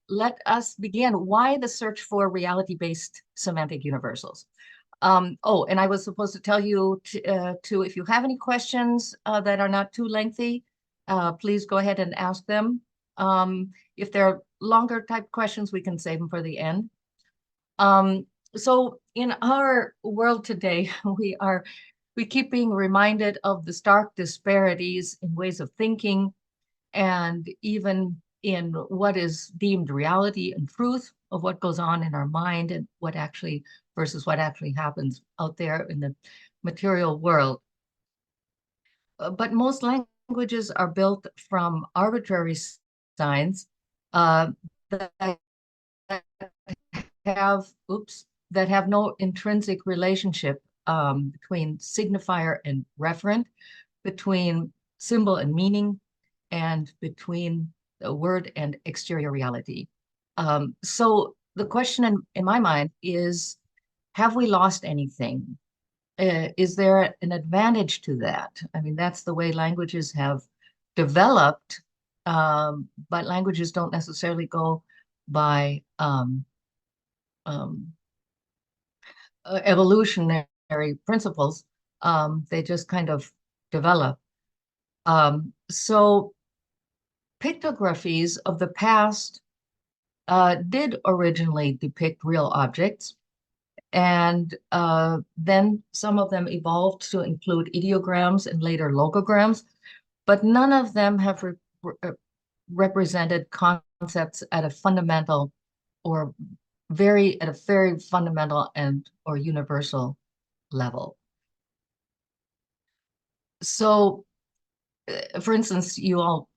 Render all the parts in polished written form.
let us begin. Why the search for reality-based semantic universals? Oh, and I was supposed to tell you to if you have any questions that are not too lengthy, please go ahead and ask them. If they're longer type questions, we can save them for the end. So in our world today, we keep being reminded of the stark disparities in ways of thinking and even in what is deemed reality and truth of what goes on in our mind and what actually versus what actually happens out there in the material world. But most languages are built from arbitrary signs that have, that have no intrinsic relationship between signifier and referent, between symbol and meaning, and between the word and exterior reality. So the question in my mind is, have we lost anything? Is there an advantage to that? I mean, that's the way languages have developed, but languages don't necessarily go by um, evolutionary principles. They just kind of develop. So pictographies of the past did originally depict real objects, and then some of them evolved to include ideograms and later logograms, but none of them have represented concepts at a fundamental or at a very fundamental and or universal level. So, for instance, you all,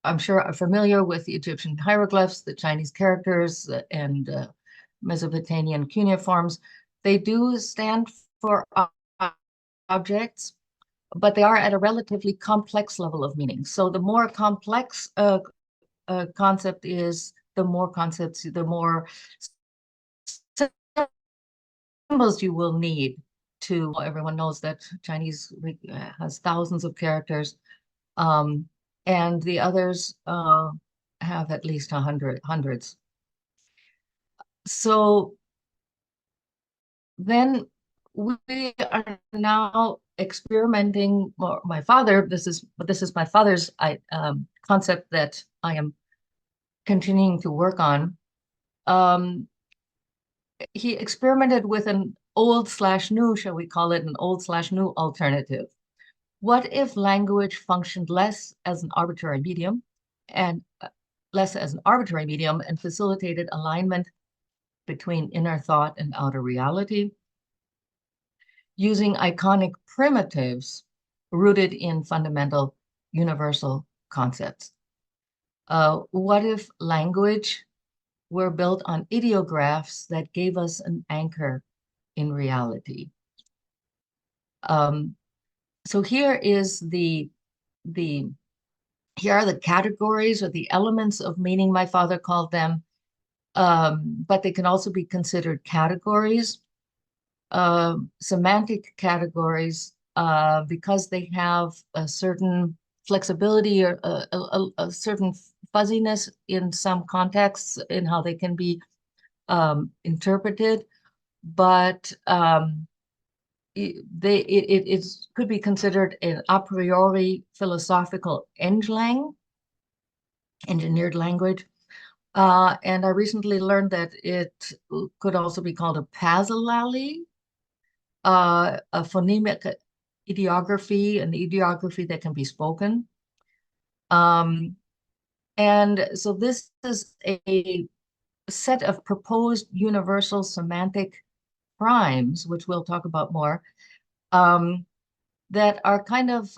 I'm sure, are familiar with the Egyptian hieroglyphs, the Chinese characters, and Mesopotamian cuneiforms. They do stand for objects, but they are at a relatively complex level of meaning. So the more complex concept is, the more concepts, the more symbols you will need to, everyone knows that Chinese has thousands of characters, and the others have at least hundreds. So then we are now experimenting. Well, my father, this is my father's concept that I am continuing to work on. He experimented with an old/new, shall we call it, an old/new alternative. What if language functioned less as an arbitrary medium and facilitated alignment between inner thought and outer reality, using iconic primitives rooted in fundamental universal concepts? What if language were built on ideographs that gave us an anchor in reality? So here are the categories or the elements of meaning, my father called them, but they can also be considered categories, semantic categories, because they have a certain flexibility or a certain fuzziness in some contexts in how they can be interpreted, but it could be considered an a priori philosophical engineered language. And I recently learned that it could also be called a pasillally, a phonemic ideography, an ideography that can be spoken. And so this is a set of proposed universal semantic primes, which we'll talk about more, that are kind of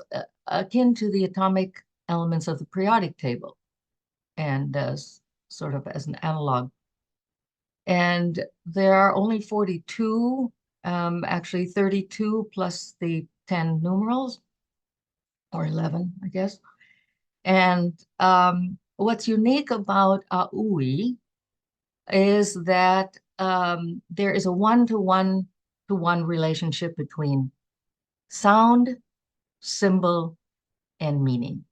akin to the atomic elements of the periodic table, and sort of as an analog. And there are only 42, actually 32 plus the 10 numerals, or 11, I guess. And what's unique about aUI is that there is a one-to-one relationship between sound, symbol, and meaning.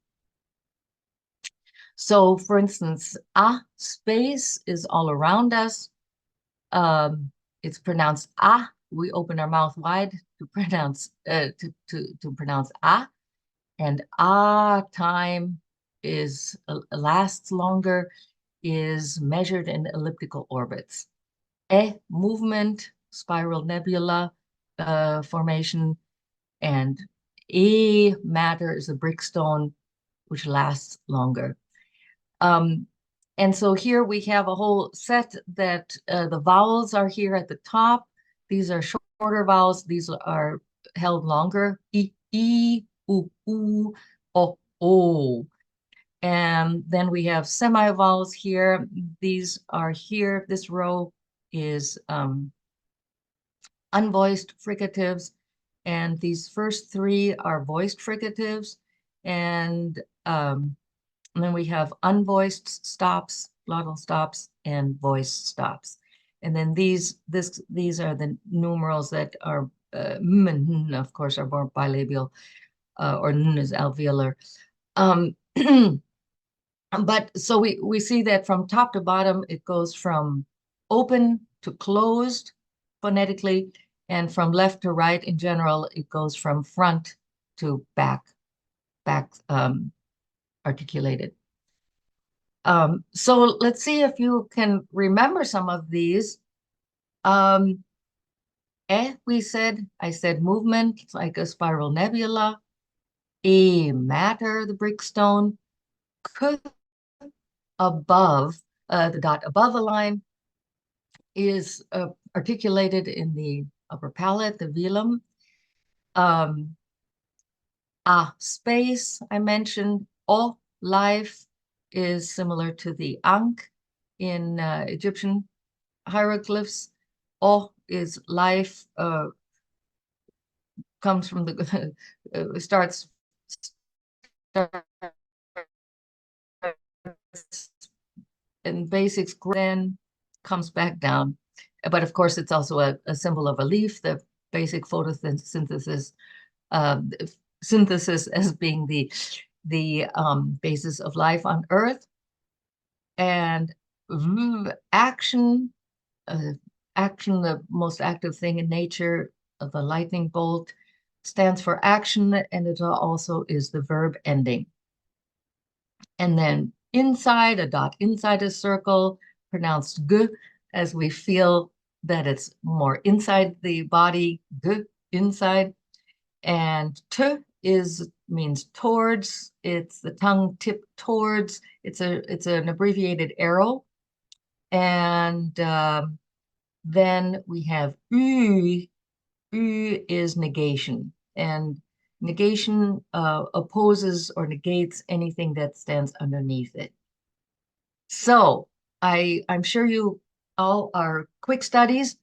So for instance, a space is all around us. It's pronounced ah. We open our mouth wide to pronounce to pronounce ah, and ah time is lasts longer, is measured in elliptical orbits. Movement, spiral nebula formation, and matter is a brickstone which lasts longer. And so here we have a whole set that the vowels are here at the top. These are shorter vowels. These are held longer. I, u, o. And then we have semivowels here. These are here. This row is unvoiced fricatives. And these first three are voiced fricatives. And then we have unvoiced stops, glottal stops, and voiced stops. And then these are the numerals that are m and n, of course, are more bilabial, or n is alveolar. But so we see that from top to bottom, it goes from open to closed phonetically, and from left to right in general, it goes from front to back articulated. So let's see if you can remember some of these. I said movement, like a spiral nebula. Matter, the brickstone. K, above, the dot above a line, is articulated in the upper palate, the velum. Space, I mentioned. O, life, is similar to the Ankh in Egyptian hieroglyphs. O is life, comes from the, starts in basics, then comes back down. But of course, it's also a symbol of a leaf, the basic photosynthesis, synthesis as being the basis of life on Earth. And action, action, the most active thing in nature, the lightning bolt, stands for action, and it also is the verb ending. And then inside, a dot inside a circle, pronounced g, as we feel that it's more inside the body, g, inside. And t means towards. It's the tongue tip towards. It's an abbreviated arrow. And then we have u. U is negation, and negation opposes or negates anything that stands underneath it. So I'm sure you all are quick studies,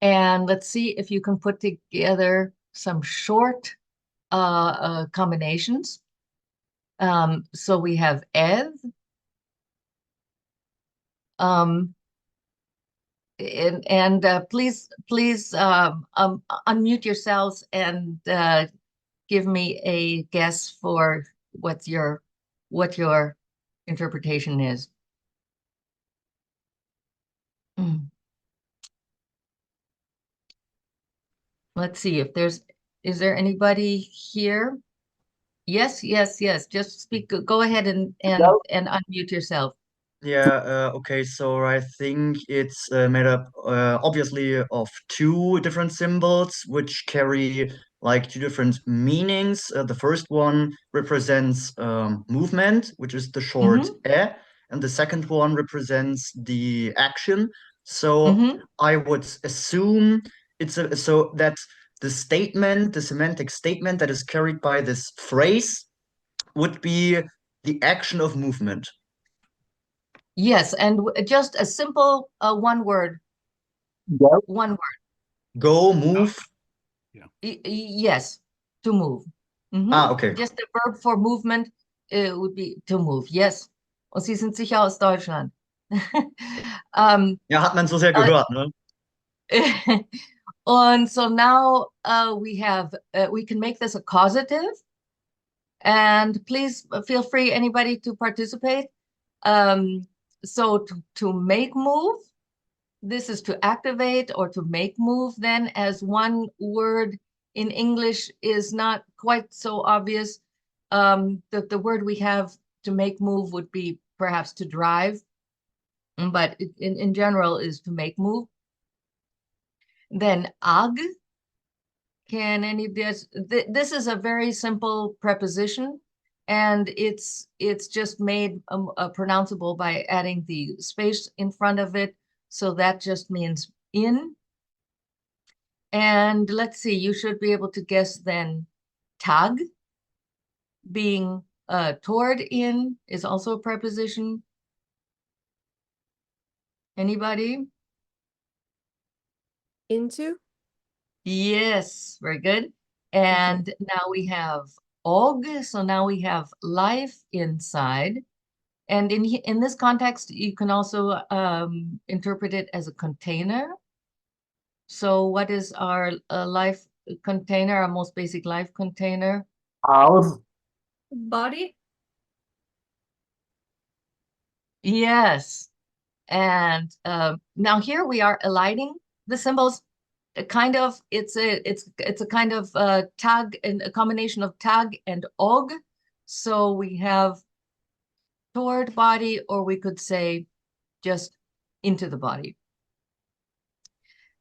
and let's see if you can put together some short combinations. So we have ev, um, and please unmute yourselves and give me a guess for what your interpretation is. Let's see if is there anybody here? Yes, yes, yes. Just speak. Go ahead and unmute yourself. Yeah, okay, so I think it's made up obviously of two different symbols which carry like two different meanings. The first one represents movement, which is the short Mm-hmm. and the second one represents the action. So Mm-hmm. I would assume so that the semantic statement that is carried by this phrase would be the action of movement. Yes, and just a simple one word. Go. One Go, move. word. Yes, to move. Okay. Just the verb for movement would be to move. Yes. Und Sie sind sicher aus Deutschland. Ja, hat man so sehr uh, gehört, ne? and so now we can make this a causative. And please feel free, anybody, to participate. So to make move, this is to activate or to make move then, as one word in English is not quite so obvious. The word we have to make move would be perhaps to drive, but in general is to make move. Then ag, can any of this, this is a very simple preposition, and it's just made pronounceable by adding the space in front of it. So that just means in. And let's see, you should be able to guess then tag, being toward in, is also a preposition. Anybody? Into? Yes, very good. And now we have og, so now we have life inside. And in this context, you can also interpret it as a container. So what is our life container, our most basic life container? House. Body? Yes. And now here we are aligning the symbols. Kind of, it's a kind of tag, and a combination of tag and og. So we have toward body, or we could say just into the body.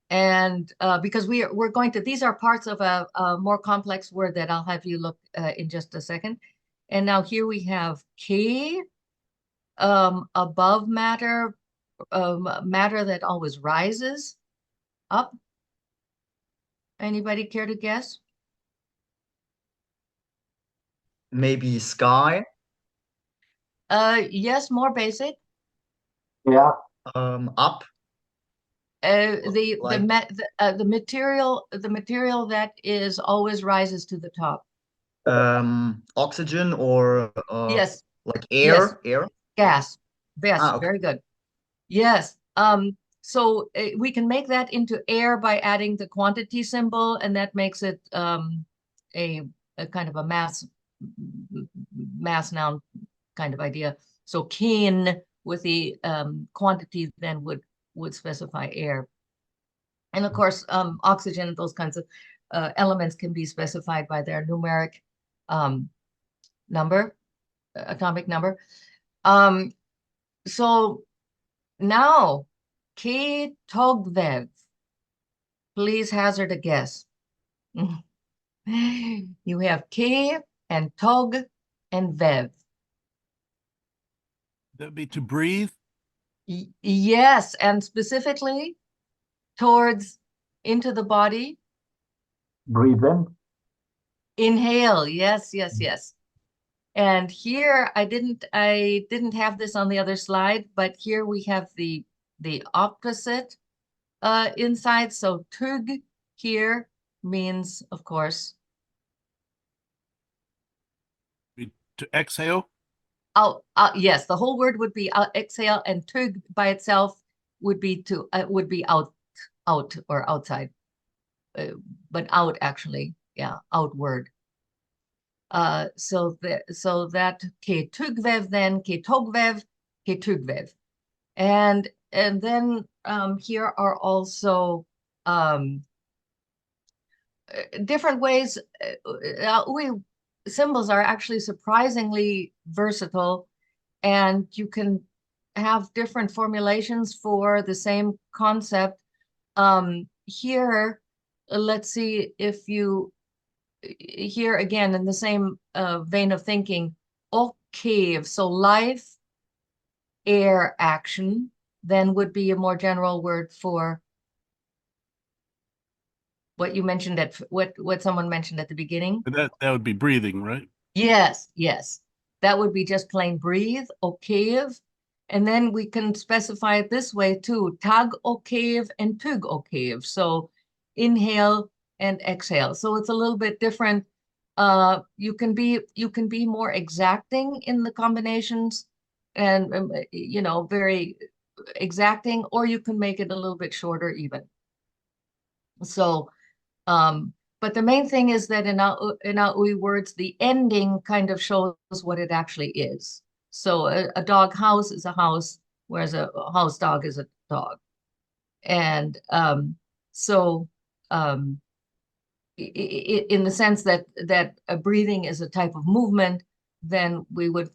And because we're going to, these are parts of a more complex word that I'll have you look in just a second. And now here we have K, above matter, matter that always rises up. Anybody care to guess? Maybe sky. Yes, more basic. Yeah. Up. The material that is always rises to the top. Oxygen or Yes, like yes. air. Gas. Yes, Ah, okay. very good. Yes. So we can make that into air by adding the quantity symbol, and that makes it a kind of a mass noun kind of idea. So keen with the quantity then would specify air. And of course, oxygen, those kinds of elements can be specified by their numeric number, atomic number. So now, K Togvev, please hazard a guess. You have K and Tog and Vev. That'd be to breathe. Yes, and specifically towards into the body. Breathe in. Inhale. Yes, yes, yes. And here I didn't have this on the other slide, but here we have the opposite inside. So tug here means, of course, To exhale. out. Yes, the whole word would be exhale, and tug by itself would be out or outside, but out actually, yeah, outward. So that ke tugvev, then ke togvev, ke tugvev, and then here are also different ways. aUI symbols are actually surprisingly versatile, and you can have different formulations for the same concept. Here, let's see if you, here again in the same vein of thinking, okay, so life, air, action, then would be a more general word for what you mentioned at what someone mentioned at the beginning. That would be breathing, right? Yes, yes. That would be just plain breathe, okav. And then we can specify it this way too, tag okav and tug okav. So inhale and exhale. So it's a little bit different. You can be more exacting in the combinations and very exacting, or you can make it a little bit shorter even. So but the main thing is that in aUI words, the ending kind of shows what it actually is. So a dog house is a house, whereas a house dog is a dog. And so in the sense that a breathing is a type of movement, then we would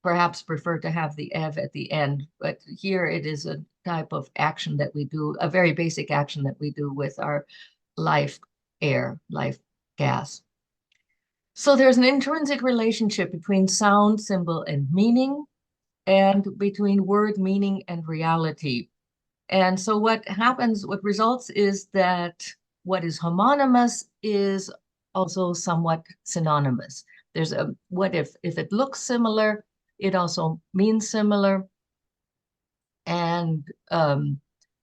perhaps prefer to have the ev at the end. But here it is a type of action that we do, a very basic action that we do with our life air, life gas. So there's an intrinsic relationship between sound, symbol, and meaning, and between word, meaning, and reality. And so what happens, what results is that what is homonymous is also somewhat synonymous. There's a, what if it looks similar, it also means similar and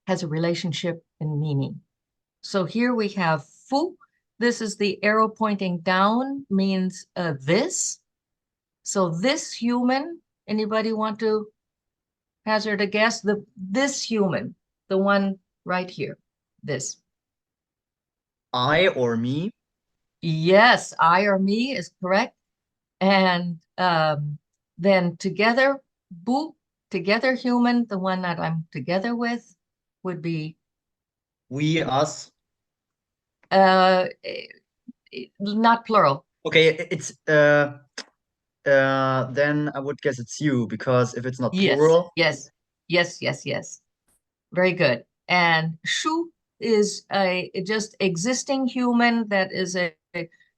has a relationship in meaning. So here we have fu. This is the arrow pointing down, means this. So this human, anybody want to hazard a guess? This human, the one right here, this. I or me? Yes, I or me is correct. And then together, bu, together human, the one that I'm together with would be We, us. not plural. Okay, it's then I would guess it's you, because if it's not Yes, plural, yes, yes, yes, yes. Very good. And shu is a just existing human that is a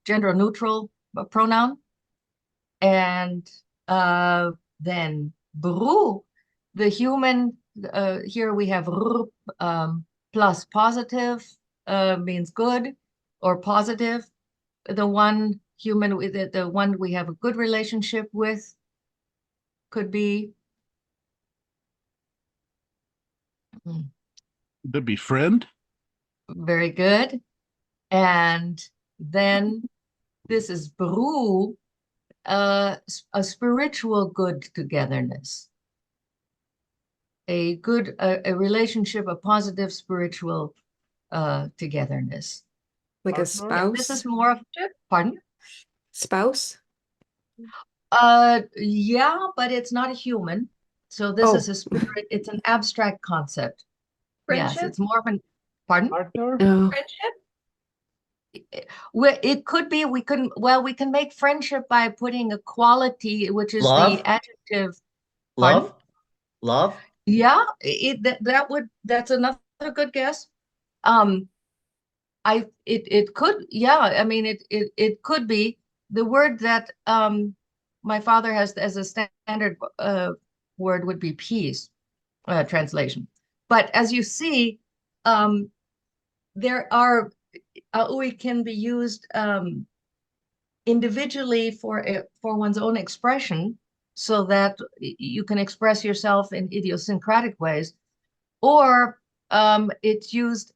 gender neutral pronoun. And then bru, the human, here we have plus positive means good or positive. The one human with it, the one we have a good relationship with could be Could be friend. very good. And then this is bru, a spiritual good togetherness. A good, a relationship, a positive spiritual togetherness. Like a Yeah, spouse? this is more of, pardon? Spouse? Yeah, but it's not a human. So this is a spirit, it's an abstract concept. Yes, Friendship? it's more of an, pardon? Partner? No. Friendship? Well, it could be, we can make friendship by putting a quality, which is Love? the adjective. Pardon? Love? Yeah, that's another good guess. It could, yeah, I mean, it could be the word that my father has as a standard word would be peace translation. But as you see, there are aUI can be used individually for one's own expression, so that you can express yourself in idiosyncratic ways, or it's used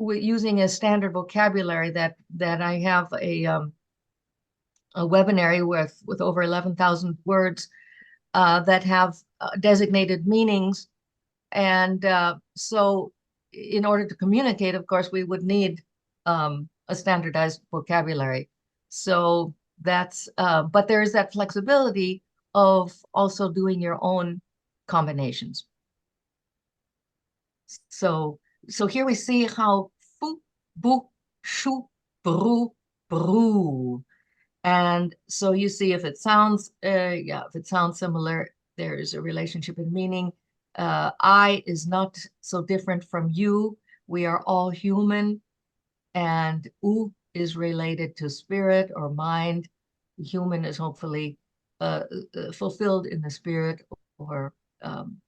using a standard vocabulary that I have a webinary with over 11,000 words that have designated meanings. And so in order to communicate, of course, we would need a standardized vocabulary. So that's, but there is that flexibility of also doing your own combinations. So here we see how fu, bu, shu, bru, bru. And so you see if it sounds, if it sounds similar, there's a relationship in meaning. I is not so different from you. We are all human. And u is related to spirit or mind. Human is hopefully fulfilled in the spirit or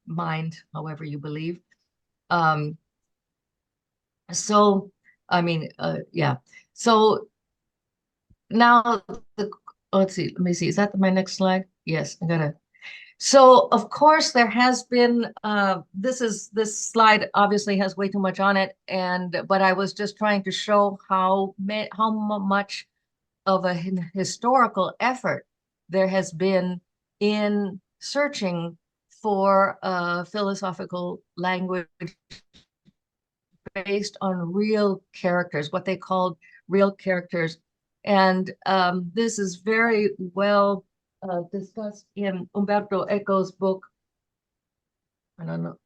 mind, however you believe. So, I mean, yeah. So now, let's see, let me see. Is that my next slide? Yes, I gotta. So, of course, there has been, this slide obviously has way too much on it, but I was just trying to show how much of a historical effort there has been in searching for philosophical language based on real characters, what they called real characters. And this is very well discussed in Umberto Eco's book. I don't know.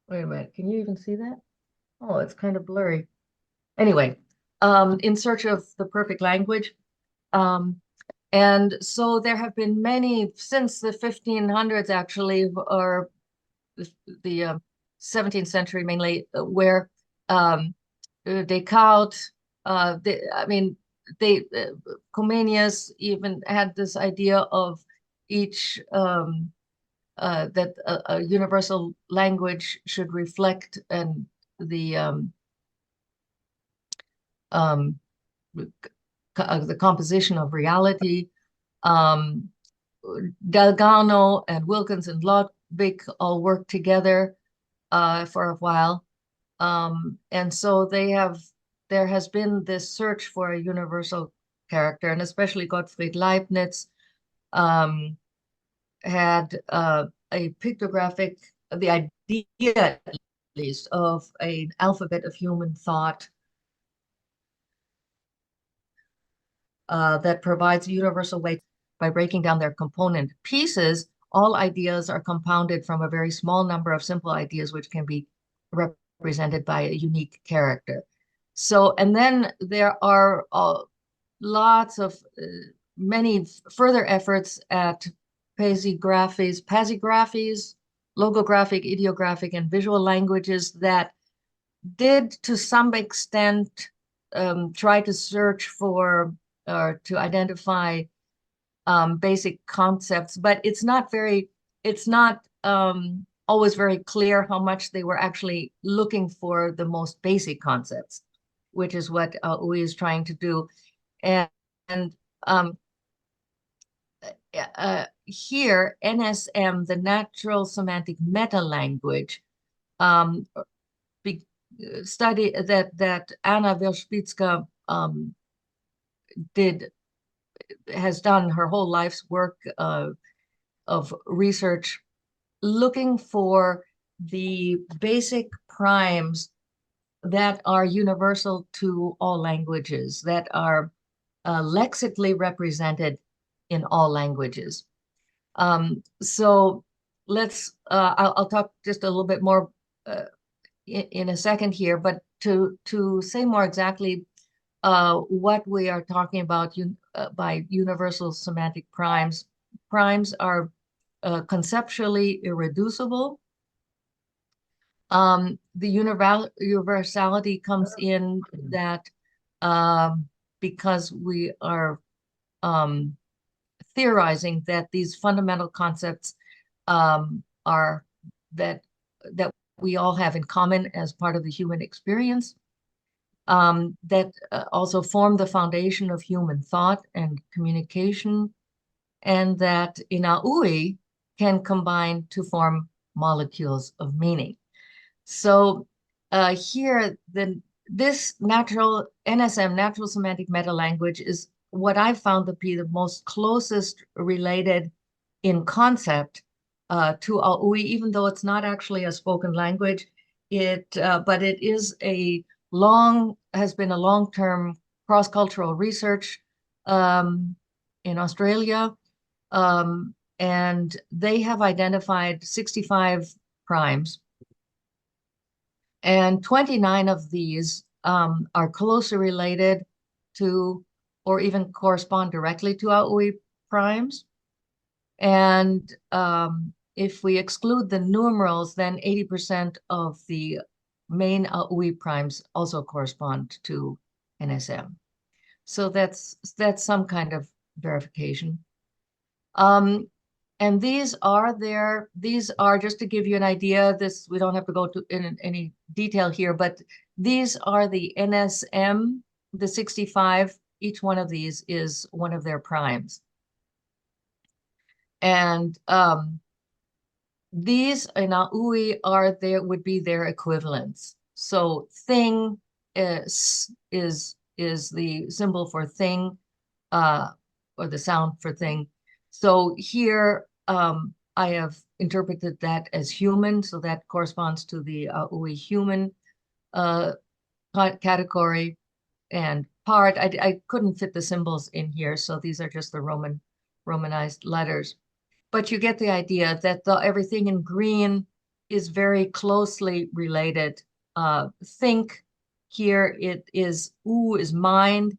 Wait a minute. Can you even see that? Oh, it's kind of blurry. Anyway, In Search of the Perfect Language. And so there have been many since the 1500s, actually, or the 17th century mainly, where Descartes, Comenius even had this idea of each that a universal language should reflect and the composition of reality. Delgado and Wilkins and Ludwig all worked together for a while. And so there has been this search for a universal character, and especially Gottfried Leibniz had a pictographic, the idea at least, of an alphabet of human thought that provides universal weight by breaking down their component pieces. All ideas are compounded from a very small number of simple ideas, which can be represented by a unique character. So, and then there are lots of many further efforts at pasigraphies, logographic, ideographic, and visual languages that did to some extent try to search for or to identify basic concepts, but it's not always very clear how much they were actually looking for the most basic concepts, which is what aUI is trying to do. And here, NSM, the natural semantic meta language, study that Anna Wierzbicka has done her whole life's work of research looking for the basic primes that are universal to all languages, that are lexically represented in all languages. So I'll talk just a little bit more in a second here, but to say more exactly what we are talking about by universal semantic primes. Primes are conceptually irreducible. The universality comes in that because we are theorizing that these fundamental concepts are that we all have in common as part of the human experience, that also form the foundation of human thought and communication, and that in aUI can combine to form molecules of meaning. So here, this natural NSM, natural semantic meta language, is what I've found to be the most closest related in concept to aUI, even though it's not actually a spoken language. But it is has been a long-term cross-cultural research in Australia, and they have identified 65 primes, and 29 of these are closely related to or even correspond directly to aUI primes. And if we exclude the numerals, then 80% of the main aUI primes also correspond to NSM. So that's some kind of verification. And these are just to give you an idea, we don't have to go to in any detail here, but these are the NSM, the 65. Each one of these is one of their primes. And these in aUI would be their equivalents. So thing is the symbol for thing, or the sound for thing. So here I have interpreted that as human, so that corresponds to the aUI human category. And part, I couldn't fit the symbols in here, so these are just the Roman romanized letters. But you get the idea that everything in green is very closely related. Think here, it is U is mind.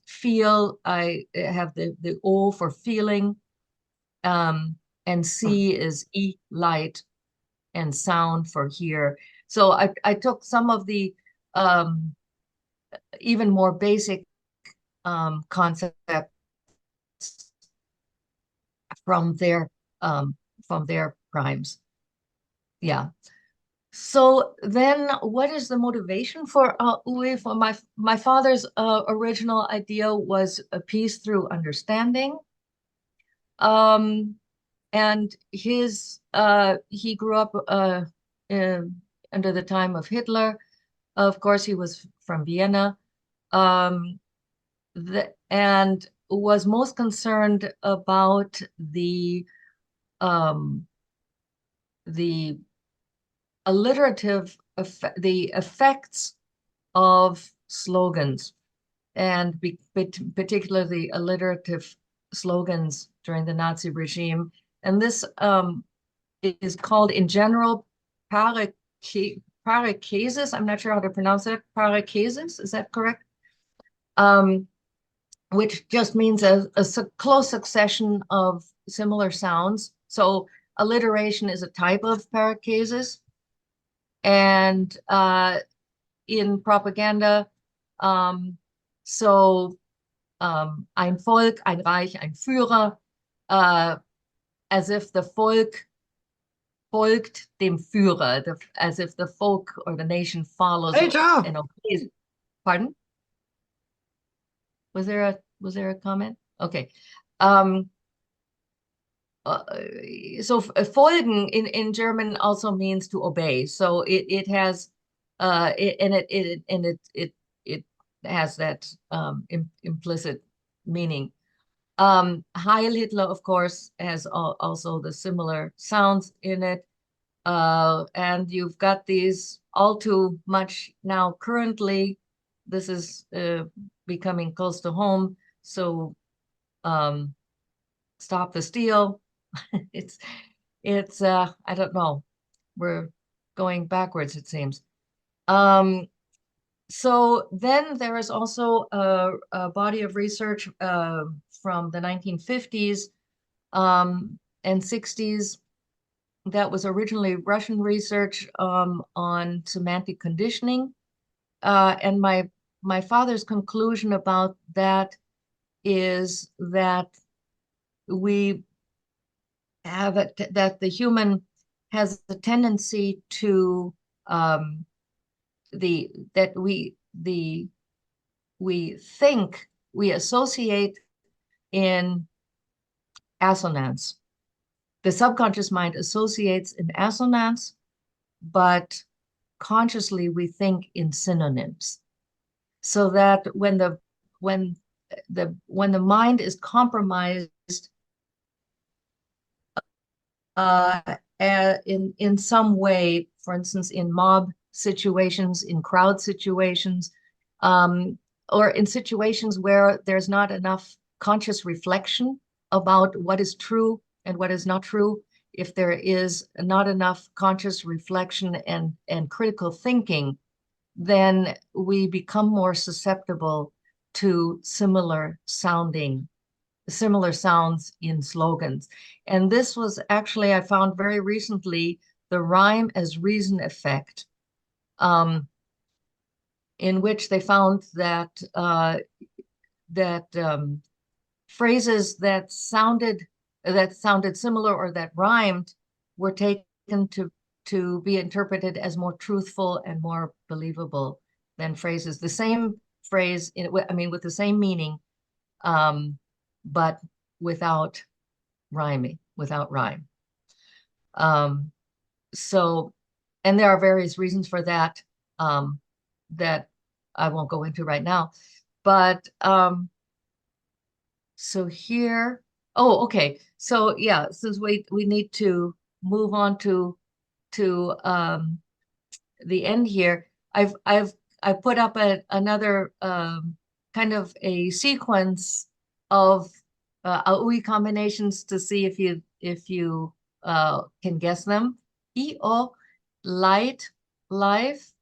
Feel, I have the O for feeling. And C is E, light, and sound for hear. So I took some of the even more basic concepts from their primes. Yeah. So then what is the motivation for aUI? For my father's original idea was a peace through understanding. And he grew up under the time of Hitler. Of course, he was from Vienna. And was most concerned about the alliterative the effects of slogans, and particularly alliterative slogans during the Nazi regime. And this is called in general parakesis. I'm not sure how to pronounce it. Parakesis, is that correct? Which just means a close succession of similar sounds. So alliteration is a type of parakesis. And in propaganda, ein Volk, ein Reich, ein Führer, as if the Volk folgt dem Führer, as if the folk or the nation follows and obeys. Pardon? Was there a comment? Okay. So folgen in German also means to obey. So it has it has that implicit meaning. Heil Hitler, of course, has also the similar sounds in it. And you've got these all too much now currently. This is becoming close to home. So stop the steal. It's I don't know. We're going backwards, it seems. So then there is also a body of research from the 1950s and 60s that was originally Russian research on semantic conditioning. And my father's conclusion about that is that we have that the human has a tendency to we think, we associate in assonance. The subconscious mind associates in assonance, but consciously we think in synonyms. So that when the mind is compromised in some way, for instance, in mob situations, in crowd situations, or in situations where there's not enough conscious reflection about what is true and what is not true, if there is not enough conscious reflection and critical thinking, then we become more susceptible to similar sounds in slogans. And this was actually, I found very recently, the rhyme as reason effect, in which they found that phrases that sounded similar or that rhymed were taken to be interpreted as more truthful and more believable than phrases. The same phrase, with the same meaning, but without rhyming, without rhyme. So, and there are various reasons for that, that I won't go into right now. But so here, okay. So yeah, since we need to move on to the end here, I've put up another kind of a sequence of aUI combinations to see if you can guess them. EO, light, life.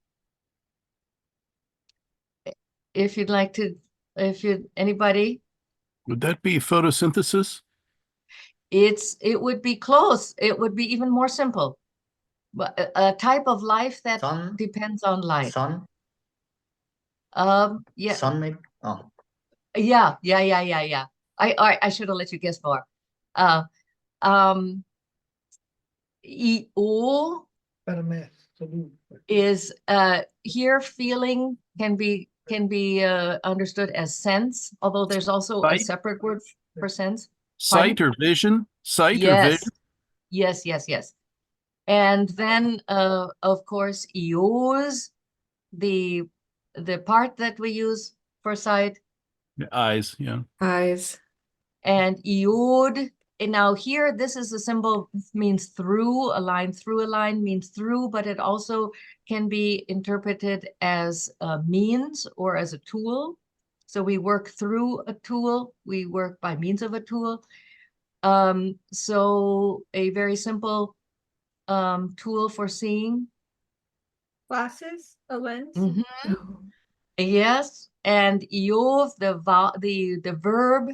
If you'd like to, anybody, Would that be photosynthesis? it would be close. It would be even more simple. But a type of life that Sun? depends on light. Sun? Yeah, Sun maybe? Oh. yeah. I should have let you guess more. EO is here feeling can be understood as sense, although there's also a Sight? separate word for sense. Sight or vision? Sight or vision? Yes. And then of course EOs, the part that we use for sight, Eyes, yeah. Eyes. and iod. And now here, this is a symbol means through, a line through a line means through, but it also can be interpreted as a means or as a tool. So we work through a tool, we work by means of a tool. So a very simple tool for seeing. Glasses, a lens. Mhm. Oh. Yes, and iov, the verb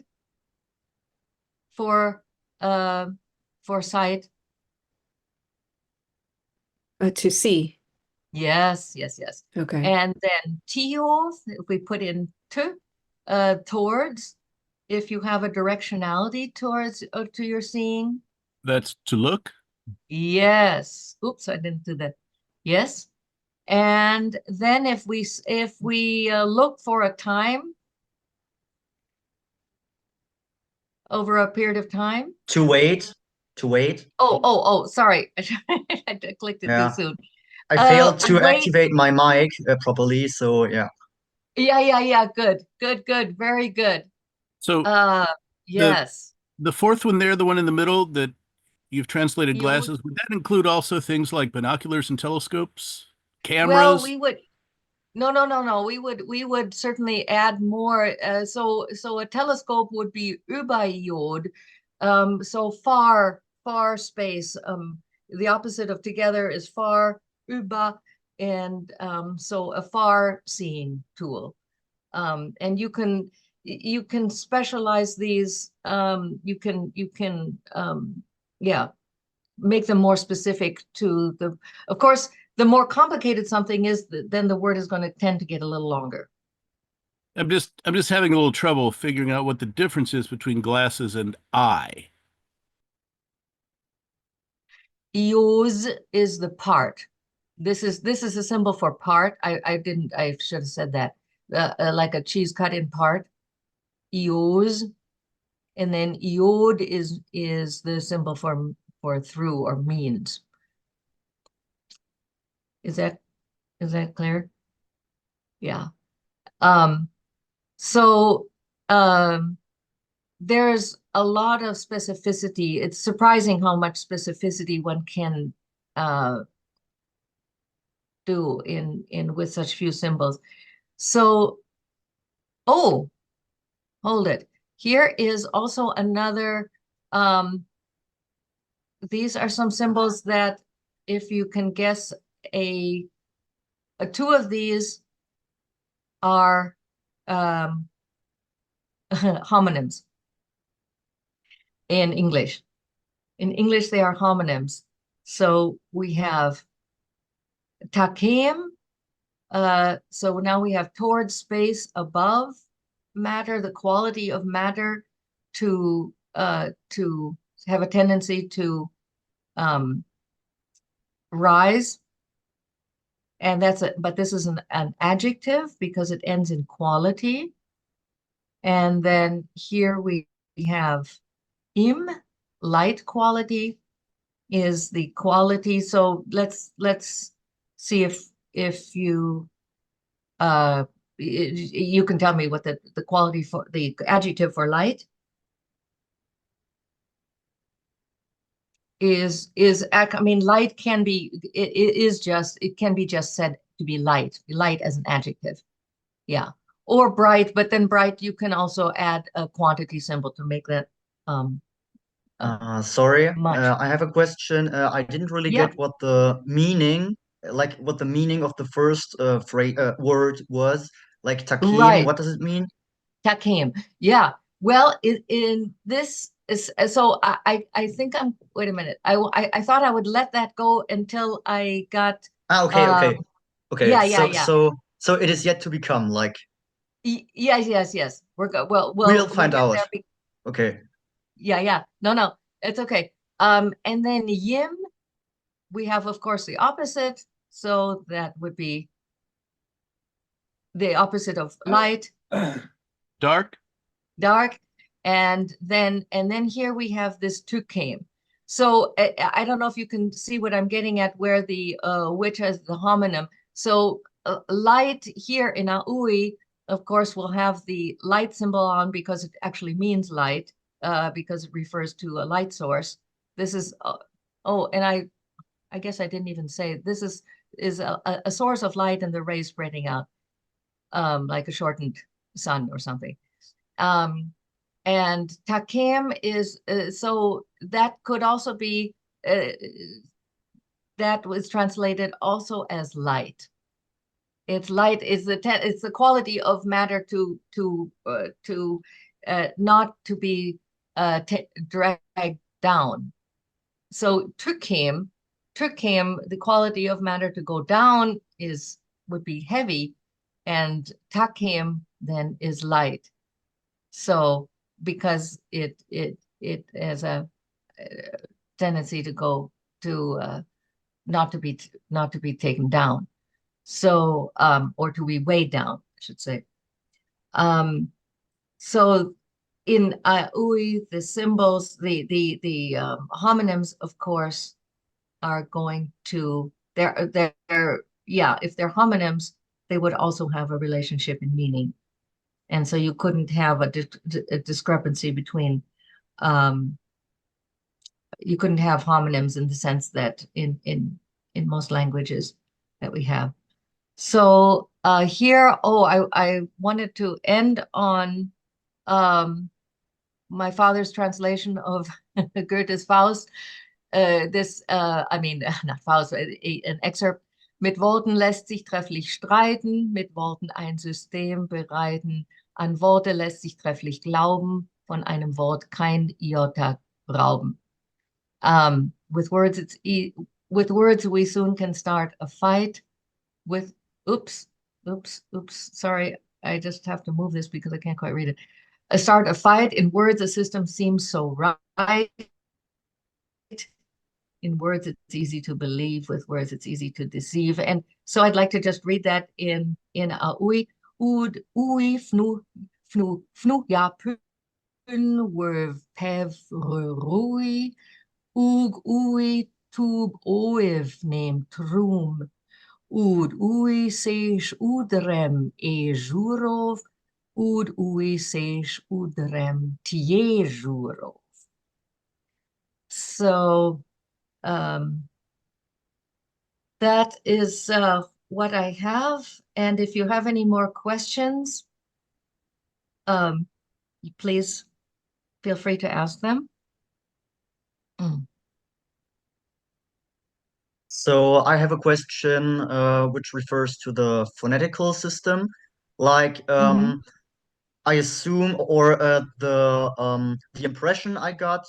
for sight. To see. Yes. Okay. And then tiov, if we put in towards, if you have a directionality towards to your seeing. That's to look? Yes. Oops, I didn't do that. Yes. And then if we look for a time over a period of time. To wait. To wait. Oh, sorry. I clicked it Yeah. too soon. I failed to wait. activate my mic properly, so yeah. Yeah. Good. Very good. So Yes. the fourth one there, the one in the middle that you've translated You would- glasses, would that include also things like binoculars and telescopes, Well, cameras? we would no. We would certainly add more. So a telescope would be überiod, so far space. The opposite of together is far, über, and so a far seeing tool. And you can specialize these. You can yeah, make them more specific to the. Of course, the more complicated something is, then the word is going to tend to get a little longer. I'm just having a little trouble figuring out what the difference is between glasses and eye. Ios is the part. This is a symbol for part. I should have said that. Like a cheese cut in part. Ios, and then iod is the symbol for through or means. Is that clear? Yeah. So there's a lot of specificity. It's surprising how much specificity one can do in with such few symbols. So, oh, hold it. Here is also another, these are some symbols that if you can guess two of these are homonyms in English. In English, they are homonyms. So we have takim. So now we have towards, space, above, matter, the quality of matter to have a tendency to rise. And but this is an adjective because it ends in quality. And then here we have im, light quality is the quality. So let's see if you you can tell me what the quality for the adjective for light is. I mean, light can be, it can be just said to be light as an adjective. Yeah. Or bright, but then bright, you can also add a quantity symbol to make that um, Sorry, much. I have a question. I didn't really Yeah. get what the meaning, what the meaning of the first phrase word was. Like takim, Right. what does it mean? Takim. Yeah. Well, in this is so I think wait a minute. I thought I would let that go until I got Okay, okay, okay. yeah, So yeah. so it is yet to become like Yes. We're good. Well, we'll we'll find get out. there. Okay. Yeah. No, it's okay. And then yim, we have, of course, the opposite. So that would be the opposite of light, Dark? dark. And then here we have this tukim. So I don't know if you can see what I'm getting at, where the which has the homonym. So light here in aUI, of course, will have the light symbol on because it actually means light, because it refers to a light source. This is and I guess I didn't even say this is a source of light and the rays spreading out, like a shortened sun or something. And takim is so that could also be that was translated also as light. It's light is it's the quality of matter to not to be dragged down. So tukim, the quality of matter to go down would be heavy, and takim then is light. So because it has a tendency to go to not to be taken down. So or to be weighed down, I should say. So in aUI, the symbols, the homonyms, of course, are going to they're yeah, if they're homonyms, they would also have a relationship in meaning. And so you couldn't have a discrepancy between you couldn't have homonyms in the sense that in most languages that we have. So here, I wanted to end on my father's translation of Goethe's Faust. I mean, not Faust, an excerpt. Mit Worten lässt sich trefflich streiten, mit Worten ein System bereiten, an Worte lässt sich trefflich glauben, von einem Wort kein Iota rauben. With words, with words we soon can start a fight. With oops, sorry, I just have to move this because I can't quite read it. Start a fight. In words, a system seems so right. In words, it's easy to believe. With words, it's easy to deceive. And so I'd like to just read that in aUI. Ud ui fnu ja pyn werv pev rui ug ui tub oev nem trum ud ui seish udrem e jurov ud ui seish udrem tie jurov. So that is what I have. And if you have any more questions, please feel free to ask them. So I have a question which refers to the phonetical system. Like I assume, or the impression I got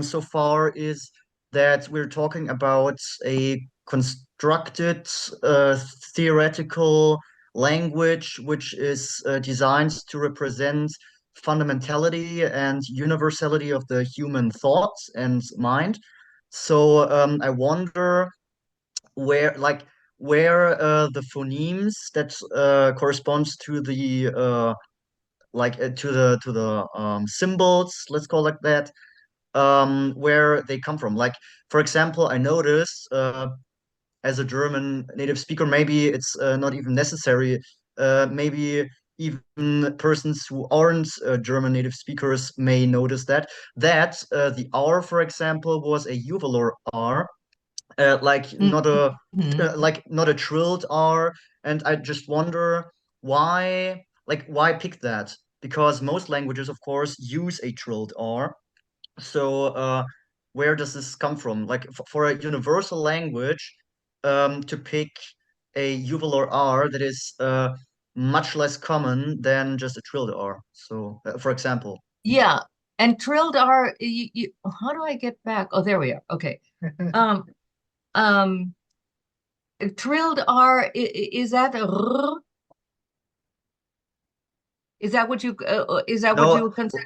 so far is that we're talking about a constructed theoretical language which is designed to represent fundamentality and universality of the human thought and mind. So I wonder where the phonemes that corresponds to the to the symbols, let's call it that, where they come from. Like, for example, I notice as a German native speaker, maybe it's not even necessary. Maybe even persons who aren't German native speakers may notice that the R, for example, was a uvular R, not a trilled R, and I just wonder why pick that? because most languages, of course, use a trilled R. So where does this come from? Like for a universal language, to pick a uvular R that is much less common than just a trilled R. So, for example. Yeah, and trilled R, how do I get back? Oh, there we are. Okay. Um, um, trilled R, is that a r? Is that what you No, consider?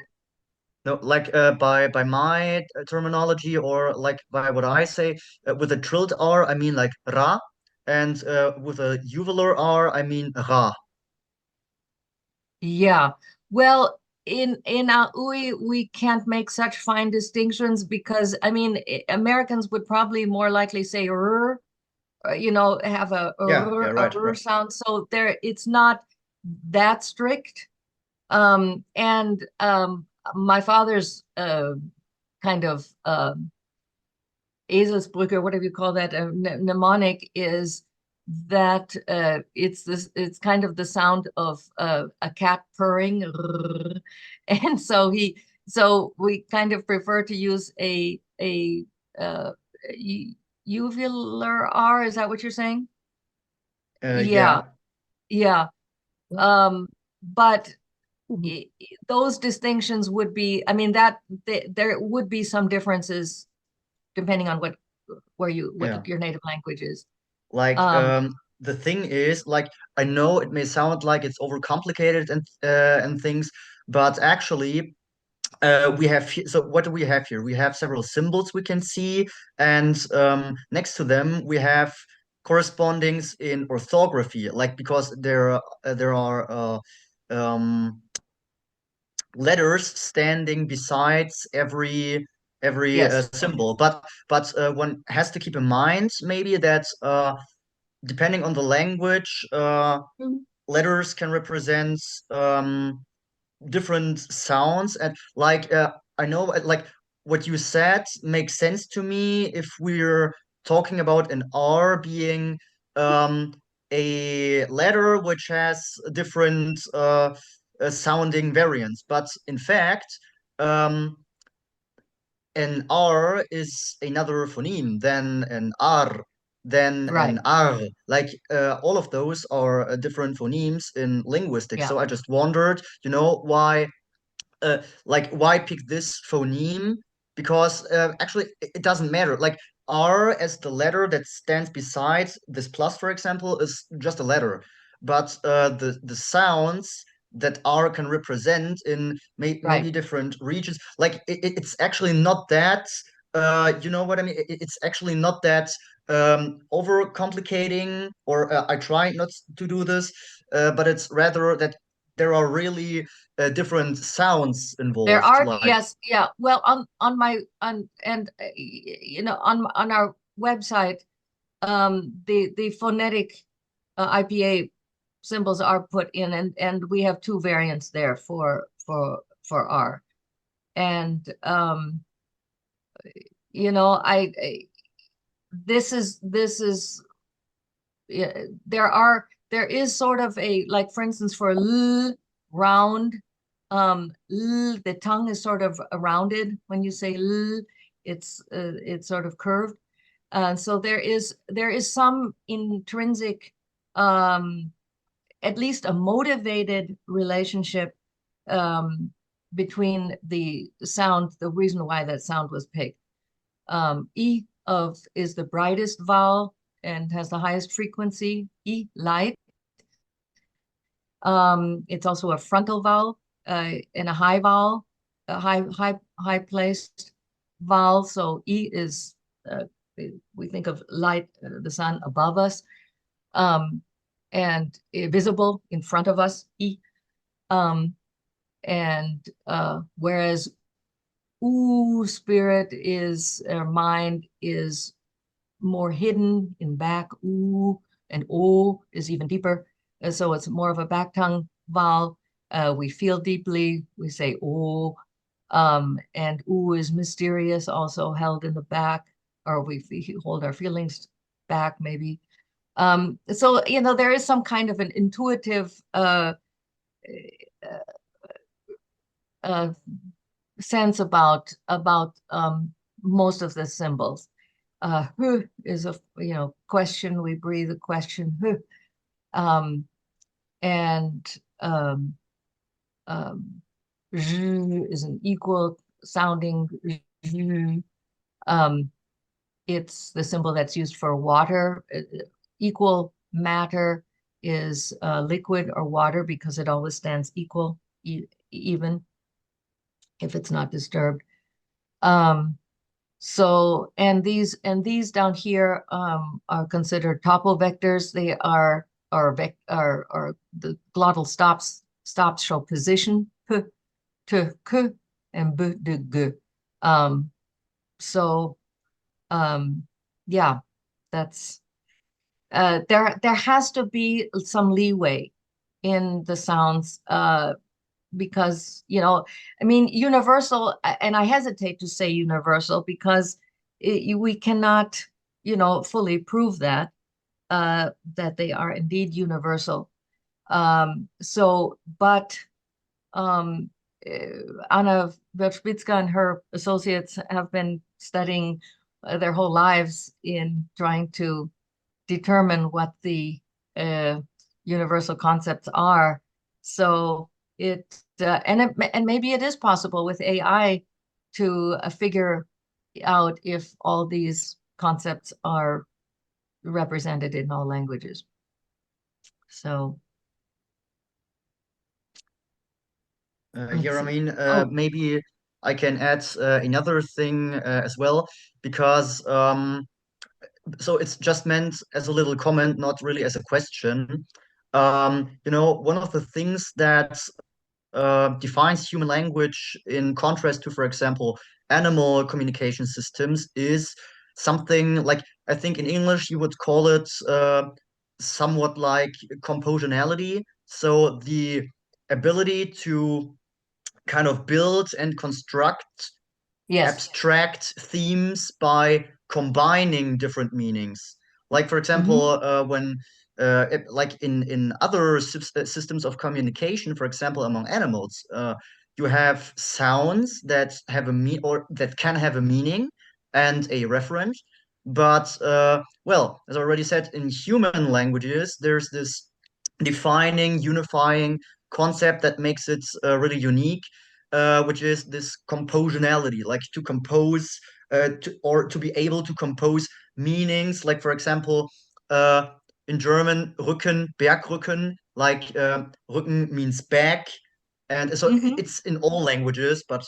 no, like by my terminology, or like by what I say, with a trilled R, I mean like ra, and with a uvular R, I mean ra. Yeah. Well, in aUI, we can't make such fine distinctions because I mean Americans would probably more likely say r, have Yeah, yeah, a right, r right. sound. So it's not that strict. And my father's kind of Eselsbrücke, whatever you call that, mnemonic is that it's kind of the sound of a cat purring, and so we kind of prefer to use a uh, uvular R. Is that what you're saying? Yeah, Yeah. yeah. But those distinctions would be, I mean, there would be some differences depending on what Yeah. your native language is. Like Um, the thing is, like, I know it may sound like it's overcomplicated and things, but actually we have so what do we have here? We have several symbols we can see, and next to them we have correspondings in orthography, like because there are letters standing besides every yes, symbol, but one has to keep in mind maybe that depending on the language, letters can represent different sounds, and like I know like what you said makes sense to me if we're talking about an R being um a letter which has different sounding variants, but in fact um an R is another phoneme than an R, than an right, R. Like all of those are different phonemes in linguistics. yeah, So I just wondered, why why pick this phoneme? Because actually it doesn't matter. Like R as the letter that stands beside this plus, for example, is just a letter. But the sounds that R can represent in maybe right. different regions, like it's actually not that. You know what I mean? It's actually not that overcomplicating, or I try not to do this, but it's rather that there are really different sounds There involved. are, Like, yes, yeah. Well, on my on and on our website, the phonetic IPA symbols are put in, and we have two variants there for R. And I this is yeah, there is sort of a, like, for instance, for l, round, l, the tongue is sort of rounded when you say l, it's sort of curved. So there is some intrinsic, at least a motivated relationship um, between the sound, the reason why that sound was picked. E is the brightest vowel and has the highest frequency, E, light. It's also a frontal vowel and a high vowel, a high placed vowel. So E is, we think of light, the sun above us, um, and visible in front of us, E. And whereas spirit is, mind is more hidden in back, and O is even deeper. So it's more of a back tongue vowel. We feel deeply, we say O. And is mysterious, also held in the back, or we hold our feelings back, maybe. So, there is some kind of an intuitive sense about most of the symbols. Hu is a question. We breathe a question. Hu, and zh is an equal sounding zh. It's the symbol that's used for water. Equal matter is liquid or water because it always stands equal, even if it's not disturbed. So, and these down here are considered topo vectors. They are the glottal stops show position, p, t, k, and b, d, g. So, yeah, that's there has to be some leeway in the sounds because, I mean, universal, and I hesitate to say universal because we cannot, fully prove that they are indeed universal. But Anna Webspitska and her associates have been studying their whole lives in trying to determine what the universal concepts are. So and maybe it is possible with AI to figure out if all these concepts are represented in all languages. So here, I mean, Oh. maybe I can add another thing as well, because so it's just meant as a little comment, not really as a question. One of the things that defines human language in contrast to, for example, animal communication systems is something like, I think in English you would call it somewhat like compositionality. So the ability to kind of build and construct Yes. abstract themes by combining different meanings. Like, for example, when like in other systems of communication, for example, among animals, you have sounds that have or that can have a meaning and a referent. But well, as I already said, in human languages, there's this defining, unifying concept that makes it really unique, which is this compositionality, like to compose or to be able to compose meanings. Like, for example, in German, Rücken, Bergrücken, like Rücken means back. And so it's in all languages, but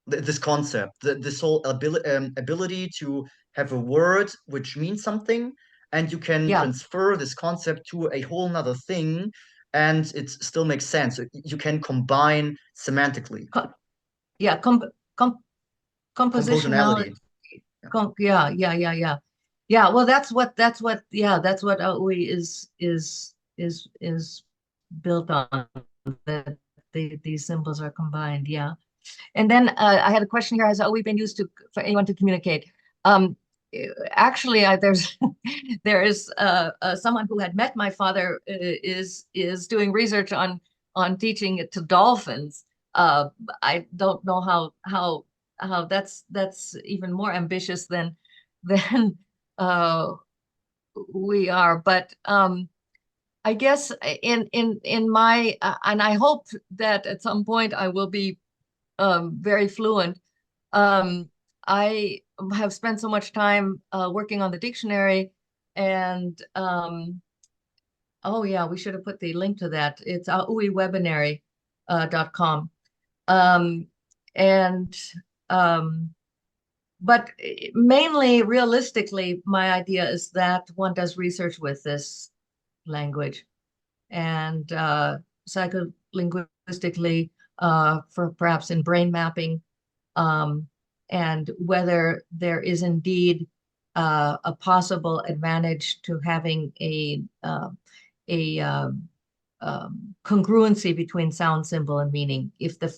this concept, this whole ability to have a word which means something, and you can transfer this concept to a whole nother thing, and it still makes sense. You can combine semantically. Compositionality. Yeah. Well, that's what aUI is built on. That these symbols are combined. Yeah. And then I had a question here: has aUI been used for anyone to communicate? Actually, there is someone who had met my father is doing research on teaching it to dolphins. I don't know how that's even more ambitious than we are, but I guess in my and I hope that at some point I will be very fluent. I have spent so much time working on the dictionary, and oh yeah, we should have put the link to that. It's auiwebinary.com. But mainly, realistically, my idea is that one does research with this language, and psycholinguistically, for perhaps in brain mapping, and whether there is indeed a possible advantage to having a congruency between sound, symbol, and meaning. If the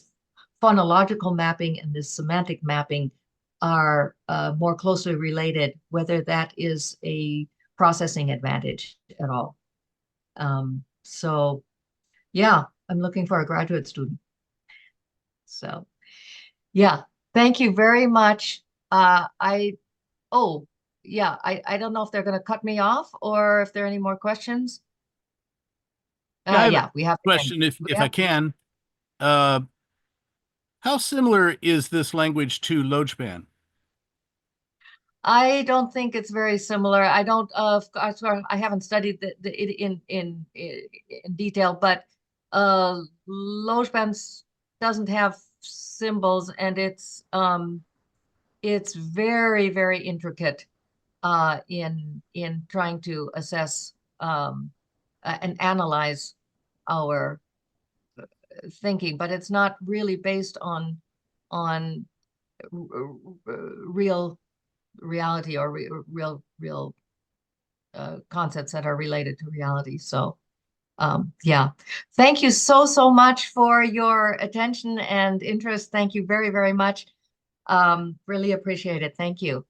phonological mapping and the semantic mapping are more closely related, whether that is a processing advantage at all. So yeah, I'm looking for a graduate student. So, yeah, thank you very much. Oh, yeah, I don't know if they're going to cut me off or if there are any more questions. Yeah, I have Yeah, we have to end. Question, if We I have- can, how similar is this language to Logespan? I don't think it's very similar. I don't, I haven't studied it in detail, but Logespan doesn't have symbols, and it's very, very intricate in trying to assess and analyze our thinking, but it's not really based on real reality or real concepts that are related to reality. So yeah, thank you so much for your attention and interest. Thank you very, very much. Really appreciate it. Thank you.